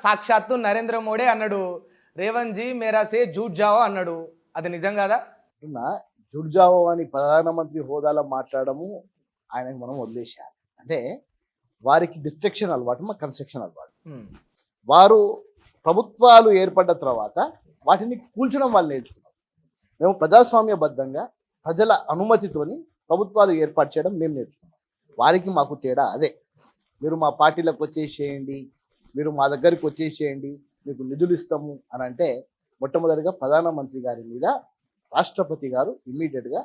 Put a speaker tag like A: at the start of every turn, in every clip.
A: సాక్షాత్తు నరేంద్ర మోడీ అన్నాడు, రేవంత్ జీ మేరా సే జూట్ జావో అన్నాడు. అది నిజం కదా?
B: జుడ్జావో అని ప్రధానమంత్రి హోదాలో మాట్లాడము ఆయనకు మనం వదిలేసేయాలి. అంటే వారికి డిస్ట్రక్షన్ అలవాటు, మా కన్స్ట్రక్షన్ అలవాటు. వారు ప్రభుత్వాలు ఏర్పడ్డ తర్వాత వాటిని కూల్చడం వాళ్ళు నేర్చుకున్నాం. మేము ప్రజాస్వామ్యబద్ధంగా ప్రజల అనుమతితోని ప్రభుత్వాలు ఏర్పాటు చేయడం మేము నేర్చుకున్నాం. వారికి మాకు తేడా అదే. మీరు మా పార్టీలకు వచ్చేసేయండి, మీరు మా దగ్గరికి వచ్చేసేయండి, మీకు నిధులు ఇస్తాము అని అంటే మొట్టమొదటిగా ప్రధానమంత్రి గారి మీద రాష్ట్రపతి గారు ఇమ్మీడియట్గా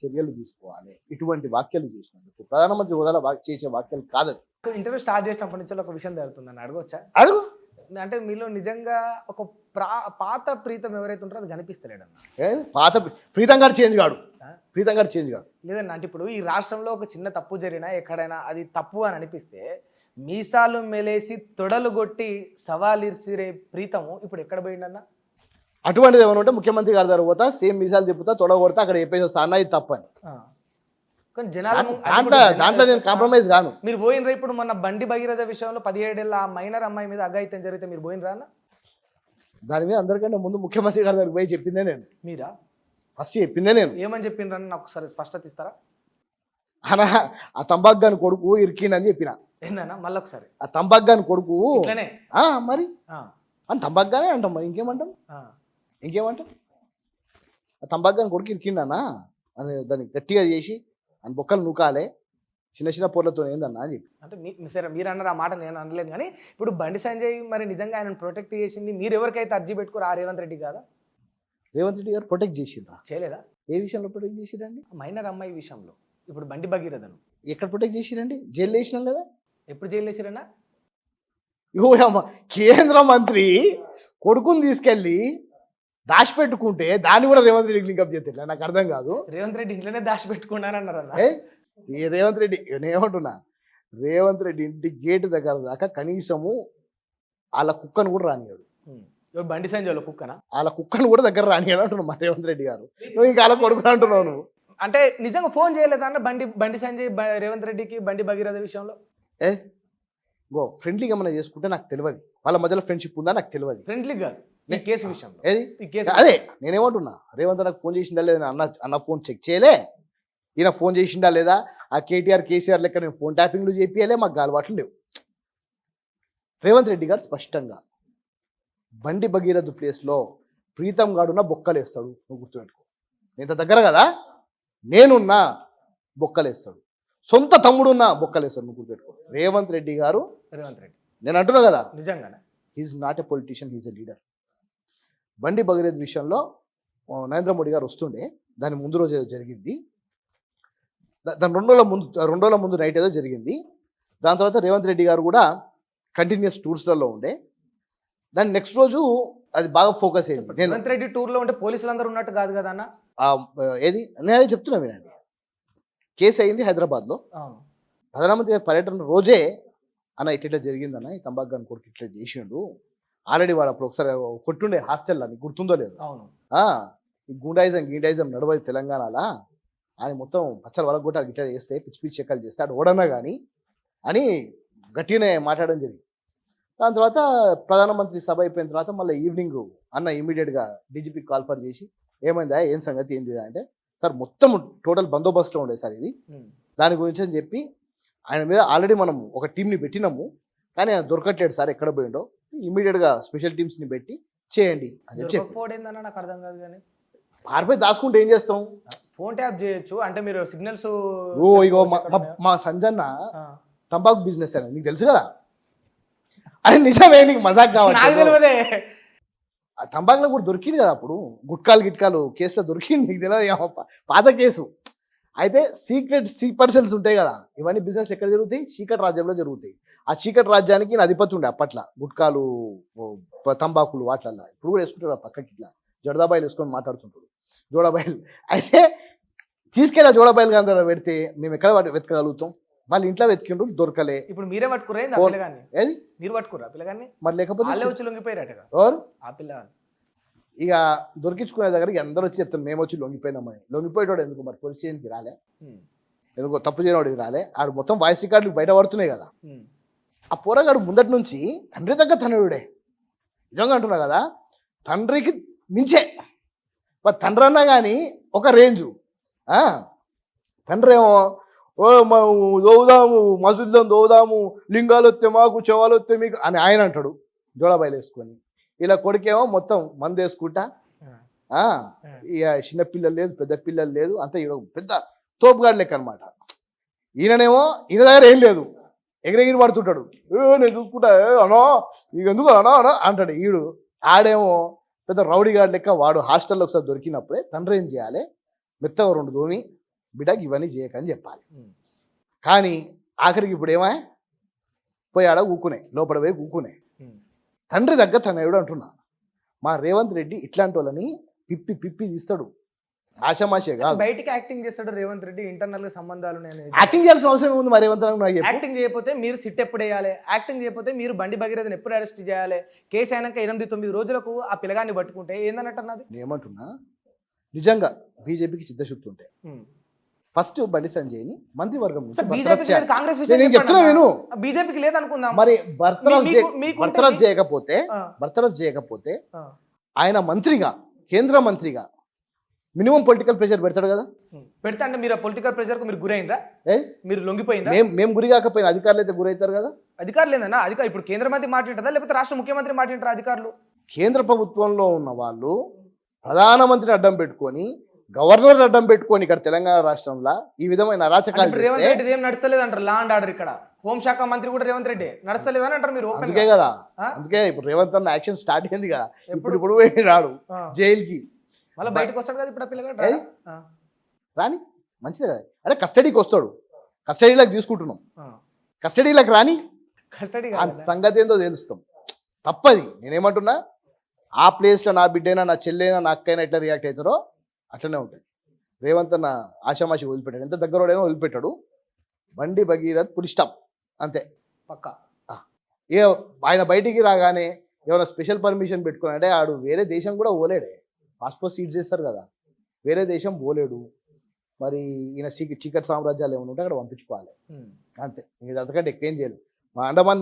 B: చర్యలు తీసుకోవాలి. ఇటువంటి వ్యాఖ్యలు చేసినందుకు ప్రధానమంత్రి హోదాలో చేసే వ్యాఖ్యలు కాదు.
A: ఇంటర్వ్యూ స్టార్ట్ చేసినప్పటి నుంచి ఒక విషయం జరుగుతుందని అడగవచ్చా?
B: అడుగు.
A: అంటే మీలో నిజంగా ఒక పాత ప్రీతం ఎవరైతే ఉంటారో అది కనిపిస్తలేడన్న.
B: పాత ప్రీతం గారు చేంజ్ కాడు, ప్రీతం గారు చేంజ్ కాడు.
A: లేదన్న, అంటే ఇప్పుడు ఈ రాష్ట్రంలో ఒక చిన్న తప్పు జరిగినా ఎక్కడైనా అది తప్పు అని అనిపిస్తే మీసాలు మెలేసి తొడలు కొట్టి సవాలిసిరే ప్రీతము ఇప్పుడు ఎక్కడ పోయిండన్న?
B: అటువంటిది ఏమైనా ఉంటే ముఖ్యమంత్రి గారి దగ్గర పోతా, సేమ్ మీసాలు తిప్పుతా, తొడ కొడతా, అక్కడ చెప్పేసి వస్తా అన్న ఇది తప్పని.
A: కానీ జనాలు
B: దాంట్లో నేను కాంప్రమైజ్ కాను.
A: మీరు పోయినరా? ఇప్పుడు మొన్న బండి భగీరథ విషయంలో 17 ఏళ్ళ ఆ మైనర్ అమ్మాయి మీద అఘాయిత్యం జరిగితే మీరు పోయినరా అన్న?
B: దాని మీద అందరికంటే ముందు ముఖ్యమంత్రి గారి దగ్గర పోయి చెప్పిందే నేను.
A: మీరా
B: ఫస్ట్ చెప్పిందే నేను.
A: ఏమని చెప్పిండ్రని నాకు ఒకసారి స్పష్టత ఇస్తారా?
B: అనా ఆ తంబాకు గాని కొడుకు ఇరికిండని చెప్పిన.
A: ఏందన్నా మళ్ళీ ఒకసారి?
B: ఆ తంబాకు గాని కొడుకు మరి అని తంబాకు గానే అంటాం, మరి ఇంకేమంటాం? ఇంకేమంటాం? ఆ తంబాకు గాని కొడుకు ఇరికిండన్నా అని దాన్ని గట్టిగా చేసి అని బొక్కలు నూకాలే, చిన్న చిన్న పొర్లతో ఏందన్నా అని చెప్పి.
A: అంటే సరే మీరు అన్నారు ఆ మాట, నేను అనలేను. కానీ ఇప్పుడు బండి సంజయ్ మరి నిజంగా ఆయన ప్రొటెక్ట్ చేసింది మీరు ఎవరికైతే అర్జీ పెట్టుకోరు ఆ రేవంత్ రెడ్డి కాదా?
B: రేవంత్ రెడ్డి గారు ప్రొటెక్ట్ చేసిండ్రా?
A: చేయలేదా?
B: ఏ విషయంలో ప్రొటెక్ట్ చేసిరండి?
A: మైనర్ అమ్మాయి విషయంలో. ఇప్పుడు బండి భగీరథను
B: ఎక్కడ ప్రొటెక్ట్ చేసిరండి? జైలు వేసినాం కదా.
A: ఎప్పుడు జైలు వేసిరన్నా?
B: అమ్మ, కేంద్ర మంత్రి కొడుకుని తీసుకెళ్ళి దాచిపెట్టుకుంటే దాన్ని కూడా రేవంత్ రెడ్డికి లింకప్ చేస్తే నాకు అర్థం కాదు.
A: రేవంత్ రెడ్డి ఇంట్లోనే దాచిపెట్టుకున్నారన్నారన్న.
B: ఈ రేవంత్ రెడ్డి నేనేమంటున్నా, రేవంత్ రెడ్డి ఇంటి గేటు దగ్గర దాకా కనీసము వాళ్ళ కుక్కను కూడా రానియాడు.
A: బండి సంజయ్ కుక్కనా?
B: వాళ్ళ కుక్కను కూడా దగ్గర రానియాడు అంటున్నావు మా రేవంత్ రెడ్డి గారు. నువ్వు ఇంకా వాళ్ళ కొడుకుని అంటున్నావు నువ్వు.
A: అంటే నిజంగా ఫోన్ చేయలేదా అన్న బండి సంజయ్ రేవంత్ రెడ్డికి బండి భగీరథ విషయంలో?
B: ఫ్రెండ్లీగా ఏమైనా చేసుకుంటే నాకు తెలియదు, వాళ్ళ మధ్యలో ఫ్రెండ్షిప్ ఉందా నాకు తెలియదు.
A: ఫ్రెండ్లీ కాదు ఈ కేసు విషయంలో.
B: అదే నేనేమంటున్నా, రేవంత్ నాకు ఫోన్ చేసిండా లేదా అన్న ఫోన్ చెక్ చేయలే, ఈయన ఫోన్ చేసిండా లేదా, ఆ కేటీఆర్ కేసీఆర్ లెక్క నేను ఫోన్ ట్యాపింగ్లు చేపియలే, మాకు అలవాట్లు లేవు. రేవంత్ రెడ్డి గారు స్పష్టంగా బండి భగీరథ ప్లేస్లో ప్రీతం గాడున్న బొక్కలేస్తాడు, నువ్వు గుర్తుపెట్టుకో. నేను దగ్గర కదా, నేనున్నా బొక్కలేస్తాడు, సొంత తమ్ముడున్నా బొక్కలేస్తాడు, నువ్వు గుర్తుపెట్టుకో. రేవంత్ రెడ్డి గారు నేను అంటున్నా కదా,
A: నిజంగానే
B: he's not a politician, he's a leader. Bandi Bhagiratha విషయంలో నరేంద్ర మోడీ గారు వస్తుండే, దాని ముందు రోజు ఏదో జరిగింది, దాని 2 రోజుల ముందు నైట్ ఏదో జరిగింది. దాని తర్వాత రేవంత్ రెడ్డి గారు కూడా కంటిన్యూస్ టూర్స్లలో ఉండే, దాని నెక్స్ట్ రోజు అది బాగా ఫోకస్ అయింది.
A: రేవంత్ రెడ్డి టూర్లో ఉంటే పోలీసులు అందరూ ఉన్నట్టు కాదు కదా అన్న?
B: ఏది నేను అదే చెప్తున్నా వినండి. కేసు అయింది హైదరాబాద్లో. ప్రధానమంత్రి గారి పర్యటన రోజే అన్న ఇట్లా జరిగిందన్న, ఈ తంబాకు గాని కొడుకు ఇట్లా చేసిండు, ఆల్రెడీ వాడు అప్పుడు ఒకసారి కొట్టుండే హాస్టల్లో, నీకు గుర్తుందో లేదు? ఈ గీండాయిజం నడవదు తెలంగాణలో అని మొత్తం పచ్చల వరకు కూడా గిట్లా చేస్తే పిచ్చి పిచ్చి చెక్కలు చేస్తే అటు ఓడన్నా కానీ అని గట్టిగానే మాట్లాడడం జరిగింది. దాని తర్వాత ప్రధానమంత్రి సభ అయిపోయిన తర్వాత మళ్ళీ ఈవినింగ్ అన్న ఇమీడియట్గా డీజీపీకి కాల్ఫర్ చేసి ఏమైందా, ఏం సంగతి ఏంటి అంటే, సార్ మొత్తం టోటల్ బందోబస్తులో ఉండే సార్ ఇది, దాని గురించి అని చెప్పి ఆయన మీద ఆల్రెడీ మనం ఒక టీంని పెట్టినాము, కానీ ఆయన దొరకట్లేడు సార్, ఎక్కడ పోయిండో, ఇమీడియట్గా స్పెషల్ టీమ్స్ని పెట్టి చేయండి అని చెప్పి.
A: నాకు అర్థం కాదు కానీ
B: పారిపోయి దాచుకుంటే ఏం చేస్తాం?
A: ఫోన్ ట్యాప్ చేయొచ్చు అంటే మీరు సిగ్నల్స్.
B: ఇగో మా సంజన్న తంబాకు బిజినెస్ అని నీకు తెలుసు కదా, అది నిజమే, నీకు మజాక్ కావాలి. ఆ తంబాకులో కూడా దొరికింది కదా అప్పుడు, గిట్కాలు కేసులో దొరికింది, నీకు తెలియదు, పాత కేసు. అయితే సీక్రెట్ సెల్స్ ఉంటాయి కదా, ఇవన్నీ బిజినెస్ ఎక్కడ జరుగుతాయి? చీకటి రాజ్యంలో జరుగుతాయి. ఆ చీకటి రాజ్యానికి అధిపతి ఉండే అప్పట్లో, గుట్కాలు తంబాకులు వాటిల్లో. ఇప్పుడు కూడా వేసుకుంటాడు పక్కకి, ఇట్లా జడదాబాయిలు వేసుకొని మాట్లాడుతుంటాడు, జోడాబాయిలు. అయితే తీసుకెళ్ళి ఆ జోడాబాయిలు అందరూ పెడితే మేము ఎక్కడ వెతకగలుగుతాం? వాళ్ళు ఇంట్లో వెతికిండ్రు, దొరకలే.
A: ఇప్పుడు మీరే పట్టుకురా?
B: ఏది
A: మీరు పట్టుకురా పిల్లగాన్ని?
B: మరి లేకపోతే
A: వచ్చి లొంగిపోయారట ఆ పిల్లగాని.
B: ఇక దొరికించుకునే దగ్గరికి అందరూ వచ్చి చెప్తాను మేము వచ్చి లొంగిపోయినామని. లొంగిపోయేటోడు ఎందుకు మరి పోలీస్ స్టేషన్కి రాలే? ఎందుకో తప్పు చేయనోడికి రాలే? ఆడు మొత్తం వాయిస్ రికార్డులు బయట పడుతున్నాయి కదా. ఆ పోరగాడు ముందటి నుంచి తండ్రి దగ్గర తనయుడే. నిజంగా అంటున్నా కదా, తండ్రికి మించే. మరి తండ్రి అన్నా కానీ ఒక రేంజు. తండ్రి ఏమో ఓ దోవుదాము మసూద్దాం దోవుదాము, లింగాలు వస్తే మాకు చెవాలు వస్తే మీకు అని ఆయన అంటాడు జోడబాయిలు వేసుకొని. ఇలా కొడుకేమో మొత్తం మందు వేసుకుంటా, ఇక చిన్నపిల్లలు లేదు పెద్ద పిల్లలు లేదు, అంతా ఈడ పెద్ద తోపుగాడు లెక్క అనమాట. ఈయననేమో ఈయన దగ్గర ఏం లేదు, ఎగిరెగిరి పడుతుంటాడు. నేను చూసుకుంటా అనో నీకు ఎందుకు అనో అనో అంటాడు ఈడు. ఆడేమో పెద్ద రౌడీ గాడి లెక్క. వాడు హాస్టల్లో ఒకసారి దొరికినప్పుడే తండ్రి ఏం చేయాలి, మెత్తగా 2 దోమి బిడ్డకి ఇవన్నీ చేయకని చెప్పాలి. కానీ ఆఖరికి ఇప్పుడు ఏమా పోయి ఆడ ఊకునే, లోపల పోయి ఊకునే. తండ్రి దగ్గర తనయుడు అంటున్నా. మా రేవంత్ రెడ్డి ఇట్లాంటి వాళ్ళని పిప్పి పిప్పి తీస్తాడు, ఆశామాషే కాదు.
A: బయటికి యాక్టింగ్ చేస్తాడు రేవంత్ రెడ్డి, ఇంటర్నల్ గా సంబంధాలు
B: యాక్టింగ్ చేయాల్సిన అవసరం ఉంది. మా రేవంత్ రెడ్డి
A: యాక్టింగ్ చేయకపోతే మీరు సిట్ ఎప్పుడు వేయాలి, యాక్టింగ్ చేయకపోతే మీరు బండి భగీరథని ఎప్పుడు అరెస్ట్ చేయాలి, కేసు అయినాక 8-9 రోజులకు ఆ పిల్లగాన్ని పట్టుకుంటే ఏందన్నట్టు అన్నది.
B: నేనేమంటున్నా, నిజంగా బీజేపీకి చిత్తశుద్ధి ఉంటే ఫస్ట్ బండి సంజయ్ని మంత్రివర్గం చెప్తున్నా నేను.
A: బీజేపీకి లేదనుకుందాం.
B: మరి బర్తరఫ్ చేయకపోతే ఆయన మంత్రిగా, కేంద్ర మంత్రిగా మినిమం పొలిటికల్ ప్రెషర్ పెడతాడు కదా.
A: పెడతా అంటే మీరు పొలిటికల్ ప్రెషర్ కు మీరు గురైనరా, మీరు లొంగిపోయినరా?
B: మేము గురి కాకపోయినా అధికారులు అయితే గురవుతారు కదా.
A: అధికారులు ఏందన్నా, అధికారులు ఇప్పుడు కేంద్ర మంత్రి మాట్లాడదా లేకపోతే రాష్ట్ర ముఖ్యమంత్రి మాట్లాడతారా? అధికారులు
B: కేంద్ర ప్రభుత్వంలో ఉన్న వాళ్ళు ప్రధానమంత్రిని అడ్డం పెట్టుకొని, గవర్నర్ అడ్డం పెట్టుకొని ఇక్కడ తెలంగాణ రాష్ట్రంలో ఈ విధమైన అరాచకాలు
A: రేవంత్ రెడ్డి ఏం నడుస్తలేదు అంటారు. లా అండ్ ఆర్డర్ ఇక్కడ హోంశాఖ మంత్రి కూడా రేవంత్ రెడ్డి నడుస్తలేదు అని అంటారు మీరు.
B: అందుకే కదా, అందుకే ఇప్పుడు రేవంత్ అన్న యాక్షన్ స్టార్ట్ అయింది కదా. ఇప్పుడు రాడు జైలుకి,
A: మళ్ళీ బయటకు వస్తాడు కదా. ఇప్పుడు పిల్లగా
B: రాని మంచిదే కదా. అంటే కస్టడీకి వస్తాడు, కస్టడీలోకి తీసుకుంటున్నాం, కస్టడీలోకి రాని
A: కస్టడీ
B: సంగతి ఏందో తెలుస్తాం. తప్పది. నేనేమంటున్నా, ఆ ప్లేస్లో నా బిడ్డైనా నా చెల్లైనా నా అక్కైనా ఎట్లా రియాక్ట్ అవుతారో అట్లనే ఉంటుంది. రేవంత్ అన్న ఆషామాషి వదిలిపెట్టాడు, ఎంత దగ్గరోడైనా వదిలిపెట్టాడు. బండి భగీరథ్ పులి స్టాప్ అంతే
A: పక్కా.
B: ఏ ఆయన బయటికి రాగానే ఏమైనా స్పెషల్ పర్మిషన్ పెట్టుకున్నాడే, ఆడు వేరే దేశం కూడా పోలేడే. పాస్పోర్ట్ సీజ్ చేస్తారు కదా, వేరే దేశం పోలేడు. మరి ఈయన చీకటి సామ్రాజ్యాలు ఏమైనా ఉంటే అక్కడ పంపించుకోవాలి అంతే. ఇది అంతకంటే ఎక్కువేం చేయలేదు. మా అండమాన్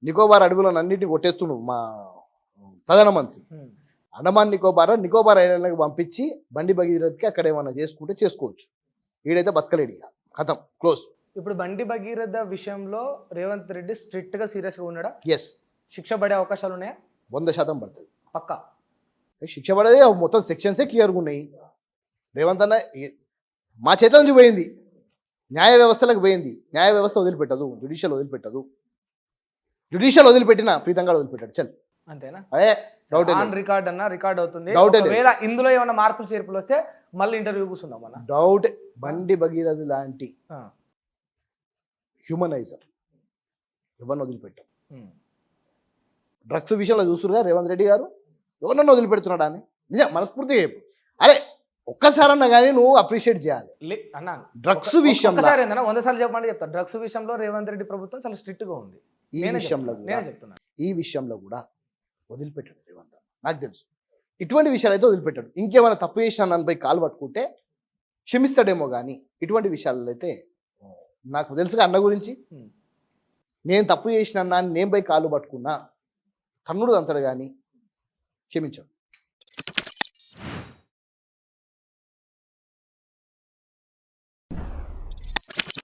B: నికోబార్ అడవులను అన్నింటినీ కొట్టేస్తుండు మా ప్రధానమంత్రి. అండమాన్ నికోబార్ ఐలాండ్లకు పంపించి బండి భగీరథ్కి అక్కడ ఏమన్నా చేసుకుంటే చేసుకోవచ్చు. వీడైతే బతకలేడు, ఇక కథం క్లోజ్.
A: ఇప్పుడు బండి భగీరథ విషయంలో రేవంత్ రెడ్డి స్ట్రిక్ట్ గా సీరియస్ గా ఉన్నాడా?
B: ఎస్.
A: శిక్ష పడే అవకాశాలు ఉన్నాయా?
B: 100% పడుతుంది
A: పక్కా.
B: శిక్ష పడేది మొత్తం సెక్షన్సే క్లియర్గా ఉన్నాయి. రేవంత్ అన్న మా చేతుల నుంచి పోయింది, న్యాయ వ్యవస్థలకు పోయింది. న్యాయ వ్యవస్థ వదిలిపెట్టదు, జ్యుడిషియల్ వదిలిపెట్టదు. జ్యుడిషియల్ వదిలిపెట్టినా ప్రీతంగా వదిలిపెట్టాడు. చల్
A: అంతేనా?
B: అదే డౌట్
A: రికార్డ్ అన్న రికార్డ్ అవుతుంది.
B: డౌట్
A: ఇందులో ఏమైనా మార్పులు చేర్పులు వస్తే మళ్ళీ ఇంటర్వ్యూ కూర్చుందాం అన్న.
B: డౌట్. బండి భగీరథ లాంటి హ్యూమనైజర్ ఎవరిని వదిలిపెట్టాం. డ్రగ్స్ విషయంలో చూస్తురుగా రేవంత్ రెడ్డి గారు ఎవరినన్నా వదిలిపెడుతున్నాడా అని నిజం మనస్ఫూర్తిగా చెప్పు. అరే ఒక్కసారన్నా కానీ నువ్వు అప్రిషియేట్ చేయాలి
A: అన్న.
B: డ్రగ్స్ విషయంలో
A: 100 సార్లు చెప్పమంటే చెప్తా. డ్రగ్స్ విషయంలో రేవంత్ రెడ్డి ప్రభుత్వం చాలా స్ట్రిక్ట్ గా ఉంది. ఈ విషయంలో కూడా వదిలిపెట్టాడు రేవంత్. నాకు తెలుసు ఇటువంటి విషయాలు అయితే వదిలిపెట్టాడు. ఇంకేమైనా తప్పు చేసిన నన్నుపై కాలు పట్టుకుంటే క్షమిస్తాడేమో కానీ ఇటువంటి విషయాలలో అయితే నాకు తెలుసుగా అన్న గురించి. నేను తప్పు చేసిన అన్న నేను పోయి కాలు పట్టుకున్నా కన్నుడు అంతాడు కానీ క్షమించాడు.